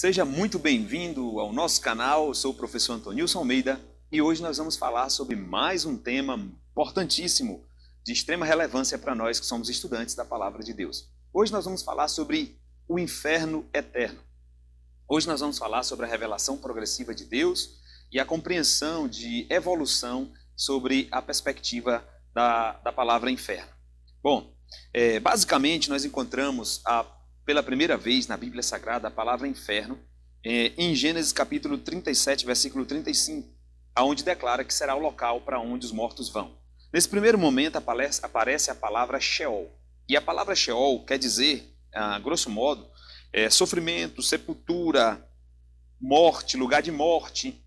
Seja muito bem-vindo ao nosso canal. Eu sou o professor Antonilson Almeida e hoje nós vamos falar sobre mais um tema importantíssimo, de extrema relevância para nós que somos estudantes da Palavra de Deus. Hoje nós vamos falar sobre o inferno eterno. Hoje nós vamos falar sobre a revelação progressiva de Deus e a compreensão de evolução sobre a perspectiva da palavra inferno. Bom, basicamente nós encontramos pela primeira vez na Bíblia Sagrada a palavra inferno em Gênesis capítulo 37, versículo 35, aonde declara que será o local para onde os mortos vão. Nesse primeiro momento aparece a palavra Sheol. E a palavra Sheol quer dizer, grosso modo, sofrimento, sepultura, morte, lugar de morte,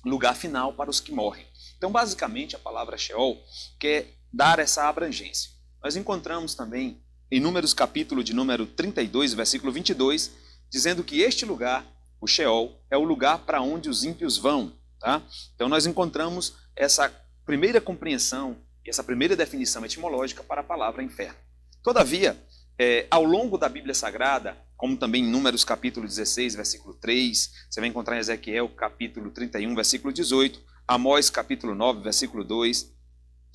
lugar final para os que morrem. Então, basicamente, a palavra Sheol quer dar essa abrangência. Nós encontramos também em Números capítulo de número 32, versículo 22, dizendo que este lugar, o Sheol, é o lugar para onde os ímpios vão. Tá? Então nós encontramos essa primeira compreensão, essa primeira definição etimológica para a palavra inferno. Todavia, ao longo da Bíblia Sagrada, como também em Números capítulo 16, versículo 3, você vai encontrar em Ezequiel capítulo 31, versículo 18, Amós capítulo 9, versículo 2,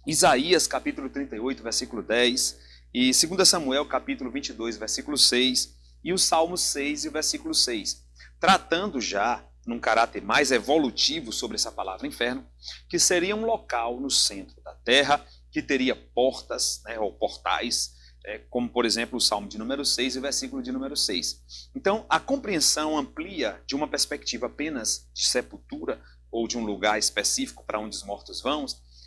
Isaías capítulo 38, versículo 10, e 2 Samuel capítulo 22, versículo 6, e o Salmo 6 e o versículo 6, tratando já num caráter mais evolutivo sobre essa palavra inferno, que seria um local no centro da terra, que teria portas, ou portais, como por exemplo o Salmo de número 6 e o versículo de número 6. Então a compreensão amplia de uma perspectiva apenas de sepultura, ou de um lugar específico para onde os mortos vão,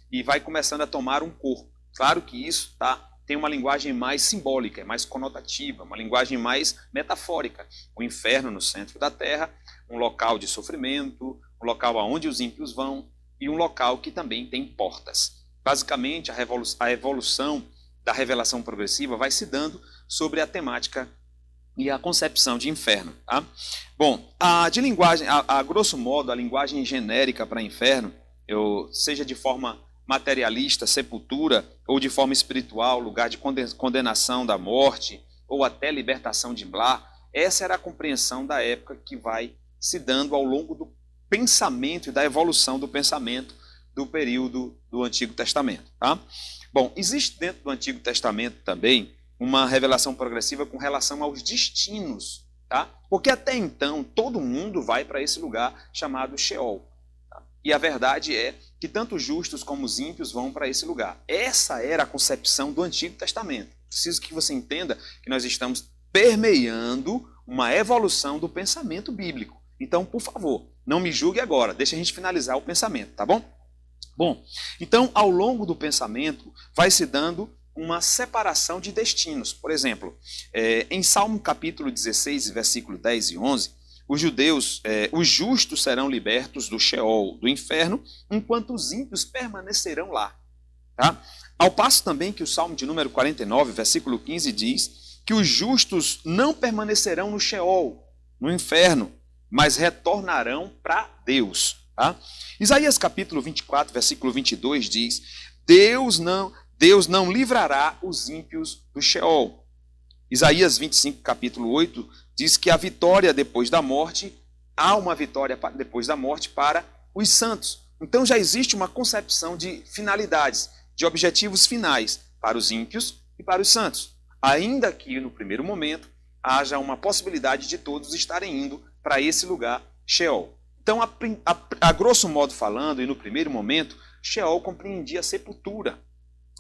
e vai começando a tomar um corpo. Claro que isso tem uma linguagem mais simbólica, mais conotativa, uma linguagem mais metafórica. O inferno no centro da terra, um local de sofrimento, um local aonde os ímpios vão e um local que também tem portas. Basicamente, a evolução da revelação progressiva vai se dando sobre a temática e a concepção de inferno. Tá? Bom, a grosso modo, a linguagem genérica para inferno, seja de forma materialista, sepultura, ou de forma espiritual, lugar de condenação da morte, ou até libertação de Blá, essa era a compreensão da época que vai se dando ao longo do pensamento e da evolução do pensamento do período do Antigo Testamento. Tá? Bom, existe dentro do Antigo Testamento também uma revelação progressiva com relação aos destinos, tá? Porque até então todo mundo vai para esse lugar chamado Sheol. E a verdade é que tanto os justos como os ímpios vão para esse lugar. Essa era a concepção do Antigo Testamento. Preciso que você entenda que nós estamos permeando uma evolução do pensamento bíblico. Então, por favor, não me julgue agora. Deixa a gente finalizar o pensamento, tá bom? Bom, então, ao longo do pensamento, vai se dando uma separação de destinos. Por exemplo, em Salmo capítulo 16, versículo 10 e 11, os justos serão libertos do Sheol, do inferno, enquanto os ímpios permanecerão lá. Tá? Ao passo também que o Salmo de número 49, versículo 15, diz que os justos não permanecerão no Sheol, no inferno, mas retornarão para Deus. Tá? Isaías capítulo 24, versículo 22 diz: Deus não livrará os ímpios do Sheol. Isaías 25, capítulo 8, diz que a vitória depois da morte, há uma vitória depois da morte para os santos. Então já existe uma concepção de finalidades, de objetivos finais para os ímpios e para os santos. Ainda que no primeiro momento haja uma possibilidade de todos estarem indo para esse lugar, Sheol. Então, a grosso modo falando, e no primeiro momento, Sheol compreendia a sepultura.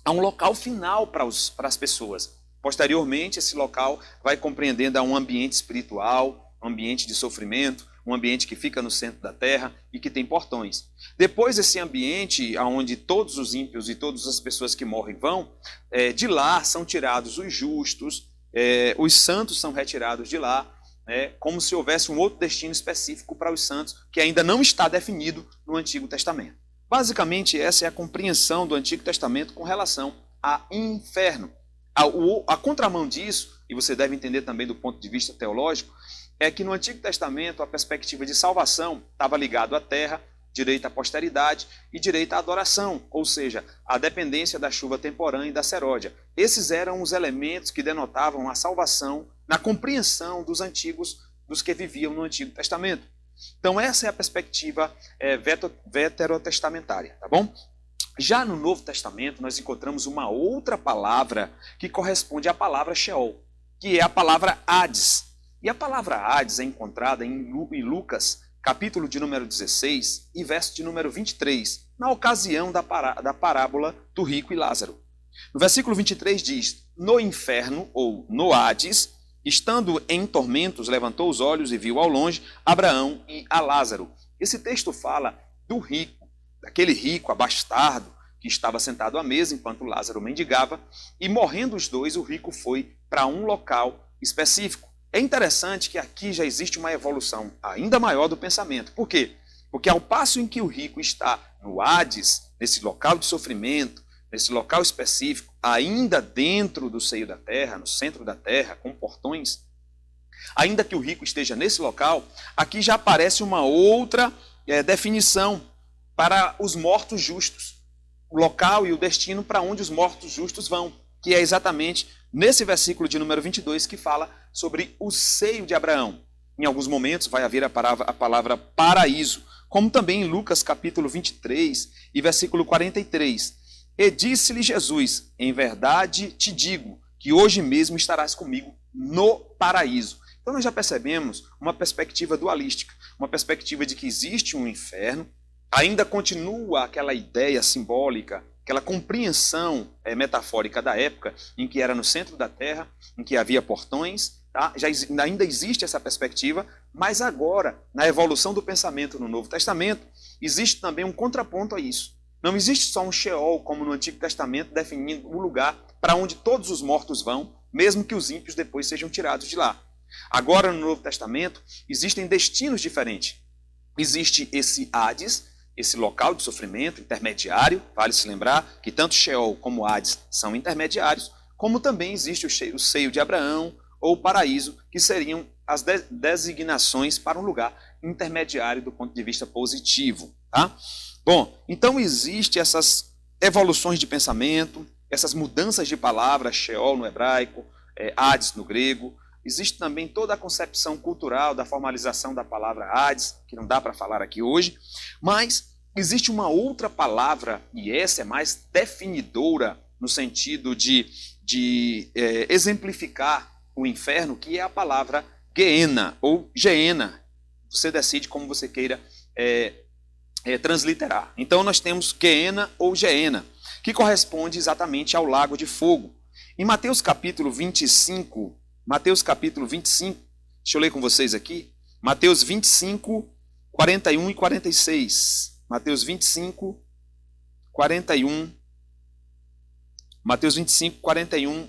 Há um local final para as pessoas. Posteriormente, esse local vai compreendendo um ambiente espiritual, um ambiente de sofrimento, um ambiente que fica no centro da terra e que tem portões. Depois desse ambiente, onde todos os ímpios e todas as pessoas que morrem vão, de lá são tirados os justos, os santos são retirados de lá, como se houvesse um outro destino específico para os santos, que ainda não está definido no Antigo Testamento. Basicamente, essa é a compreensão do Antigo Testamento com relação a inferno. A contramão disso, e você deve entender também do ponto de vista teológico, é que no Antigo Testamento a perspectiva de salvação estava ligada à terra, direito à posteridade e direito à adoração, ou seja, a dependência da chuva temporã e da seródia. Esses eram os elementos que denotavam a salvação na compreensão dos antigos dos que viviam no Antigo Testamento. Então essa é a perspectiva veterotestamentária, tá bom? Já no Novo Testamento nós encontramos uma outra palavra que corresponde à palavra Sheol, que é a palavra Hades. E a palavra Hades é encontrada em Lucas, capítulo de número 16 e verso de número 23, na ocasião da parábola do rico e Lázaro. No versículo 23 diz: no inferno, ou no Hades, estando em tormentos, levantou os olhos e viu ao longe Abraão e a Lázaro. Esse texto fala do rico, daquele rico abastardo que estava sentado à mesa enquanto Lázaro mendigava, e morrendo os dois, o rico foi para um local específico. É interessante que aqui já existe uma evolução ainda maior do pensamento. Por quê? Porque ao passo em que o rico está no Hades, nesse local de sofrimento, nesse local específico, ainda dentro do seio da terra, no centro da terra, com portões, ainda que o rico esteja nesse local, aqui já aparece uma outra definição para os mortos justos. O local e o destino para onde os mortos justos vão, que é exatamente nesse versículo de número 22 que fala sobre o seio de Abraão. Em alguns momentos vai haver a palavra paraíso, como também em Lucas capítulo 23 e versículo 43. E disse-lhe Jesus: em verdade te digo que hoje mesmo estarás comigo no paraíso. Então nós já percebemos uma perspectiva dualística, uma perspectiva de que existe um inferno, ainda continua aquela ideia simbólica, aquela compreensão metafórica da época, em que era no centro da terra, em que havia portões, tá? Ainda existe essa perspectiva, mas agora, na evolução do pensamento no Novo Testamento, existe também um contraponto a isso. Não existe só um Sheol, como no Antigo Testamento, definindo o lugar para onde todos os mortos vão, mesmo que os ímpios depois sejam tirados de lá. Agora, no Novo Testamento, existem destinos diferentes. Existe esse Hades, esse local de sofrimento intermediário, vale se lembrar que tanto Sheol como Hades são intermediários, como também existe o seio de Abraão ou o paraíso, que seriam as designações para um lugar intermediário do ponto de vista positivo, tá? Bom, então existem essas evoluções de pensamento, essas mudanças de palavra, Sheol no hebraico, Hades no grego. Existe também toda a concepção cultural da formalização da palavra Hades, que não dá para falar aqui hoje, mas existe uma outra palavra, e essa é mais definidora no sentido de exemplificar o inferno, que é a palavra Geena, ou Geena. Você decide como você queira transliterar. Então nós temos Geena ou Geena, que corresponde exatamente ao lago de fogo. Em Mateus capítulo 25, deixa eu ler com vocês aqui, Mateus 25, 41 e 46. Mateus 25, 41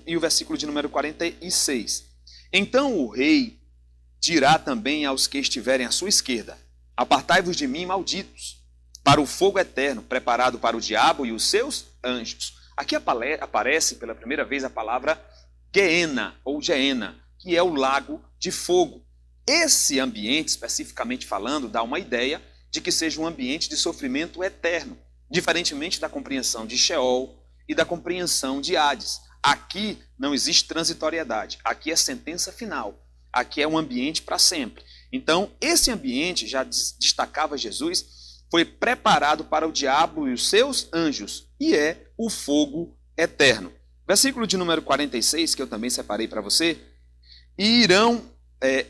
e o versículo de número 46. Então o rei dirá também aos que estiverem à sua esquerda: apartai-vos de mim, malditos, para o fogo eterno, preparado para o diabo e os seus anjos. Aqui aparece pela primeira vez a palavra Geena, ou Geena, que é o lago de fogo. Esse ambiente, especificamente falando, dá uma ideia de que seja um ambiente de sofrimento eterno, diferentemente da compreensão de Sheol e da compreensão de Hades. Aqui não existe transitoriedade, aqui é sentença final, aqui é um ambiente para sempre. Então, esse ambiente, já destacava Jesus, foi preparado para o diabo e os seus anjos, e é o fogo eterno. Versículo de número 46, que eu também separei para você: e irão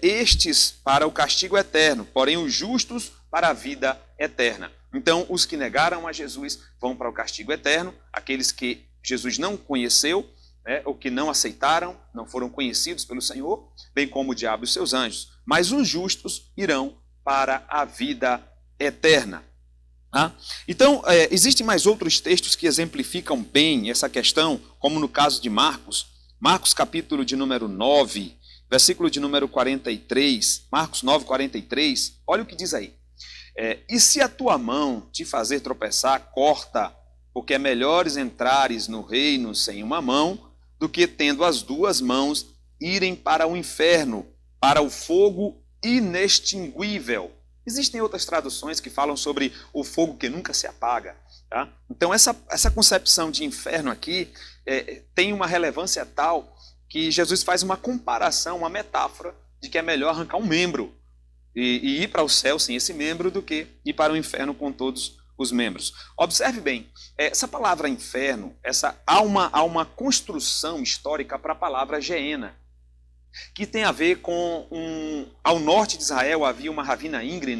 estes para o castigo eterno, porém os justos para a vida eterna. Então, os que negaram a Jesus vão para o castigo eterno, aqueles que Jesus não conheceu, ou que não aceitaram, não foram conhecidos pelo Senhor, bem como o diabo e os seus anjos. Mas os justos irão para a vida eterna. Então, existem mais outros textos que exemplificam bem essa questão, como no caso de Marcos. Marcos capítulo de número 9, versículo de número 43, Marcos 9, 43, olha o que diz aí. E se a tua mão te fazer tropeçar, corta, porque é melhores entrares no reino sem uma mão, do que tendo as duas mãos irem para o inferno, para o fogo inextinguível. Existem outras traduções que falam sobre o fogo que nunca se apaga. Tá? Então essa concepção de inferno aqui tem uma relevância tal que Jesus faz uma comparação, uma metáfora, de que é melhor arrancar um membro e ir para o céu sem esse membro do que ir para o inferno com todos os membros. Observe bem, essa palavra inferno, há uma construção histórica para a palavra Geena, que tem a ver com ao norte de Israel havia uma ravina íngreme,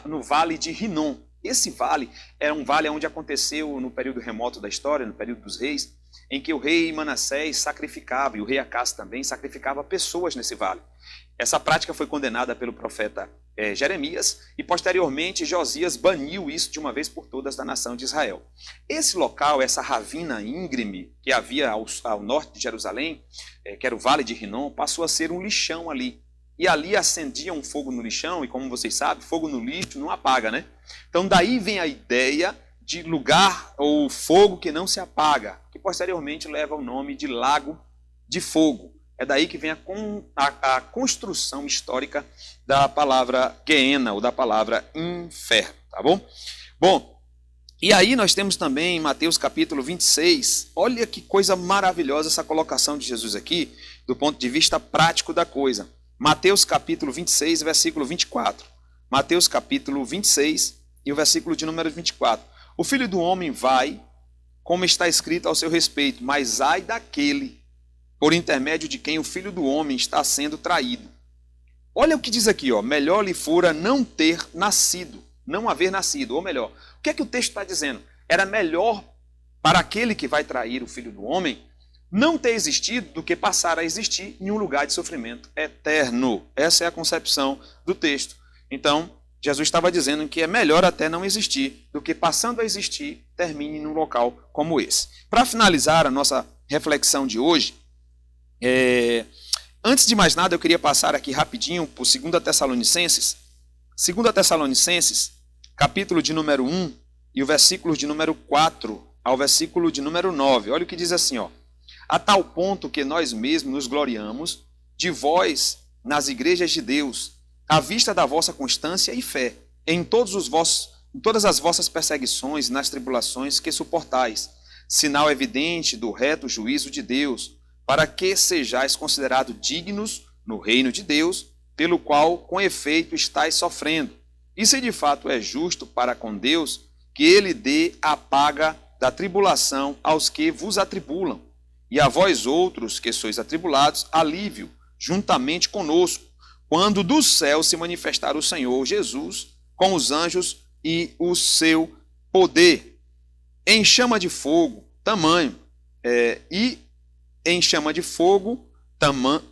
no vale de Rinom. Esse vale era um vale onde aconteceu no período remoto da história, no período dos reis, em que o rei Manassés sacrificava, e o rei Acás também sacrificava pessoas nesse vale. Essa prática foi condenada pelo profeta Jeremias, e posteriormente Josias baniu isso de uma vez por todas da nação de Israel. Esse local, essa ravina íngreme que havia ao norte de Jerusalém, que era o vale de Rinom, passou a ser um lixão ali. E ali acendia um fogo no lixão, e como vocês sabem, fogo no lixo não apaga, né? Então daí vem a ideia de lugar ou fogo que não se apaga, que posteriormente leva o nome de Lago de Fogo. É daí que vem a construção histórica da palavra Geena, ou da palavra inferno, tá bom? Bom, e aí nós temos também em Mateus capítulo 26, olha que coisa maravilhosa essa colocação de Jesus aqui, do ponto de vista prático da coisa. Mateus capítulo 26, versículo 24. Mateus capítulo 26 e o versículo de número 24. O Filho do Homem vai, como está escrito ao seu respeito, mas ai daquele por intermédio de quem o Filho do Homem está sendo traído. Olha o que diz aqui, ó, melhor lhe fora não ter nascido, não haver nascido, ou melhor, o que é que o texto está dizendo? Era melhor para aquele que vai trair o Filho do Homem não ter existido do que passar a existir em um lugar de sofrimento eterno. Essa é a concepção do texto. Então, Jesus estava dizendo que é melhor até não existir do que passando a existir termine num local como esse. Para finalizar a nossa reflexão de hoje, antes de mais nada, eu queria passar aqui rapidinho por 2 Tessalonicenses. 2 Tessalonicenses, capítulo de número 1 e o versículo de número 4 ao versículo de número 9. Olha o que diz assim, ó. A tal ponto que nós mesmos nos gloriamos de vós nas igrejas de Deus, à vista da vossa constância e fé, em todas as vossas perseguições e nas tribulações que suportais, sinal evidente do reto juízo de Deus, para que sejais considerados dignos no reino de Deus, pelo qual com efeito estáis sofrendo. E se de fato é justo para com Deus, que ele dê a paga da tribulação aos que vos atribulam, e a vós outros que sois atribulados, alívio, juntamente conosco, quando do céu se manifestar o Senhor Jesus com os anjos e o seu poder, em chama de fogo,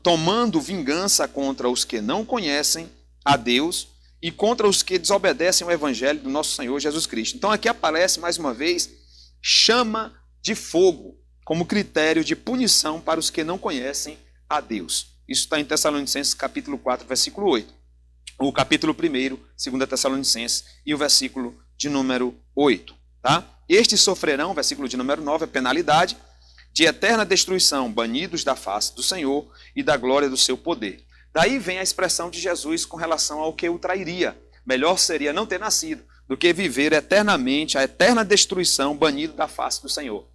tomando vingança contra os que não conhecem a Deus e contra os que desobedecem ao evangelho do nosso Senhor Jesus Cristo. Então aqui aparece mais uma vez chama de fogo como critério de punição para os que não conhecem a Deus. Isso está em Tessalonicenses capítulo 4, versículo 8. O capítulo 1, 2 Tessalonicenses, e o versículo de número 8. Tá? Estes sofrerão, versículo de número 9, a penalidade de eterna destruição, banidos da face do Senhor e da glória do seu poder. Daí vem a expressão de Jesus com relação ao que o trairia. Melhor seria não ter nascido do que viver eternamente a eterna destruição, banido da face do Senhor.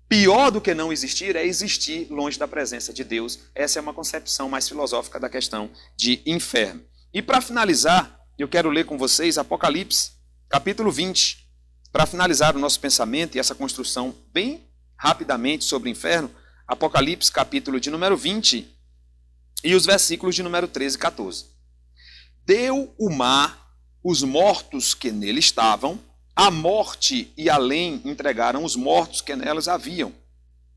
Pior do que não existir é existir longe da presença de Deus. Essa é uma concepção mais filosófica da questão de inferno. E para finalizar, eu quero ler com vocês Apocalipse, capítulo 20, para finalizar o nosso pensamento e essa construção bem rapidamente sobre o inferno. Apocalipse, capítulo de número 20 e os versículos de número 13 e 14. Deu o mar os mortos que nele estavam, a morte e além entregaram os mortos que nelas haviam,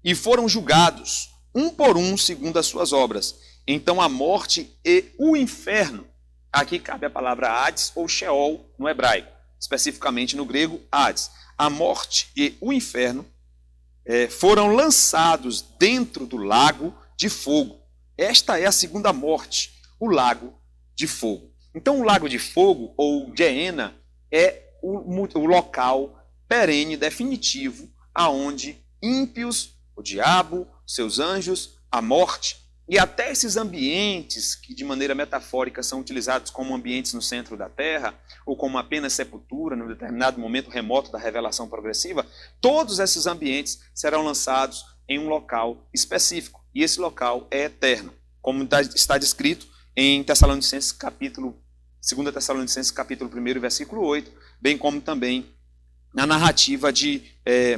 e foram julgados, um por um, segundo as suas obras. Então a morte e o inferno, aqui cabe a palavra Hades ou Sheol no hebraico, especificamente no grego Hades. A morte e o inferno foram lançados dentro do lago de fogo. Esta é a segunda morte, o lago de fogo. Então o lago de fogo, ou Geena, é o local perene, definitivo, aonde ímpios, o diabo, seus anjos, a morte, e até esses ambientes que de maneira metafórica são utilizados como ambientes no centro da terra, ou como apenas sepultura, num determinado momento remoto da revelação progressiva, todos esses ambientes serão lançados em um local específico. e esse local é eterno, como está descrito em Tessalonicenses capítulo 2 Tessalonicenses capítulo 1, versículo 8, bem como também na narrativa de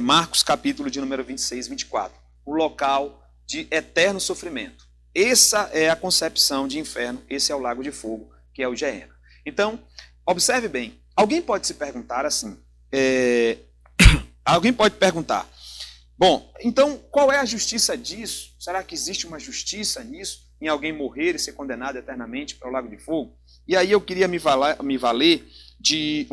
Marcos capítulo de número 26 e 24. O local de eterno sofrimento. Essa é a concepção de inferno, esse é o lago de fogo, que é o Gehenna. Então, observe bem, alguém pode se perguntar assim, alguém pode perguntar, bom, então qual é a justiça disso? Será que existe uma justiça nisso? Em alguém morrer e ser condenado eternamente para o lago de fogo? E aí eu queria me valer de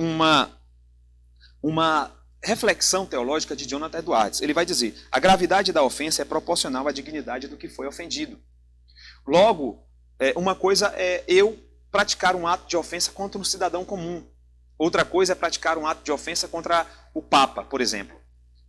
uma reflexão teológica de Jonathan Edwards. Ele vai dizer, a gravidade da ofensa é proporcional à dignidade do que foi ofendido. Logo, uma coisa é eu praticar um ato de ofensa contra um cidadão comum. Outra coisa é praticar um ato de ofensa contra o Papa, por exemplo.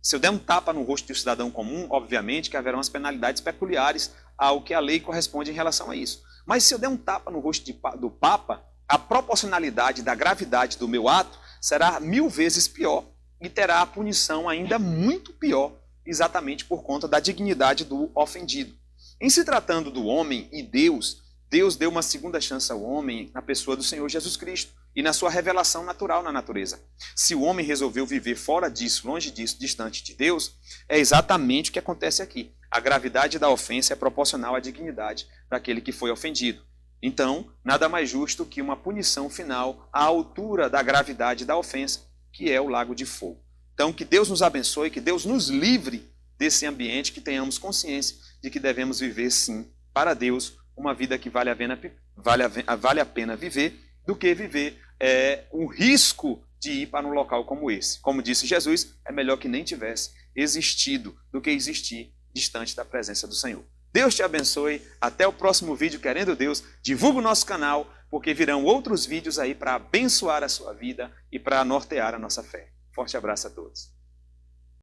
Se eu der um tapa no rosto de um cidadão comum, obviamente que haverão as penalidades peculiares ao que a lei corresponde em relação a isso. Mas se eu der um tapa no rosto do Papa, a proporcionalidade da gravidade do meu ato será 1000 vezes pior e terá a punição ainda muito pior, exatamente por conta da dignidade do ofendido. Em se tratando do homem e Deus, Deus deu uma segunda chance ao homem na pessoa do Senhor Jesus Cristo e na sua revelação natural na natureza. Se o homem resolveu viver fora disso, longe disso, distante de Deus, é exatamente o que acontece aqui. A gravidade da ofensa é proporcional à dignidade daquele que foi ofendido. Então, nada mais justo que uma punição final à altura da gravidade da ofensa, que é o lago de fogo. Então, que Deus nos abençoe, que Deus nos livre desse ambiente, que tenhamos consciência de que devemos viver, sim, para Deus, uma vida que vale a pena viver, do que viver o risco de ir para um local como esse. Como disse Jesus, é melhor que nem tivesse existido do que existir distante da presença do Senhor. Deus te abençoe, até o próximo vídeo, querendo Deus, divulga o nosso canal, porque virão outros vídeos aí para abençoar a sua vida e para nortear a nossa fé. Forte abraço a todos.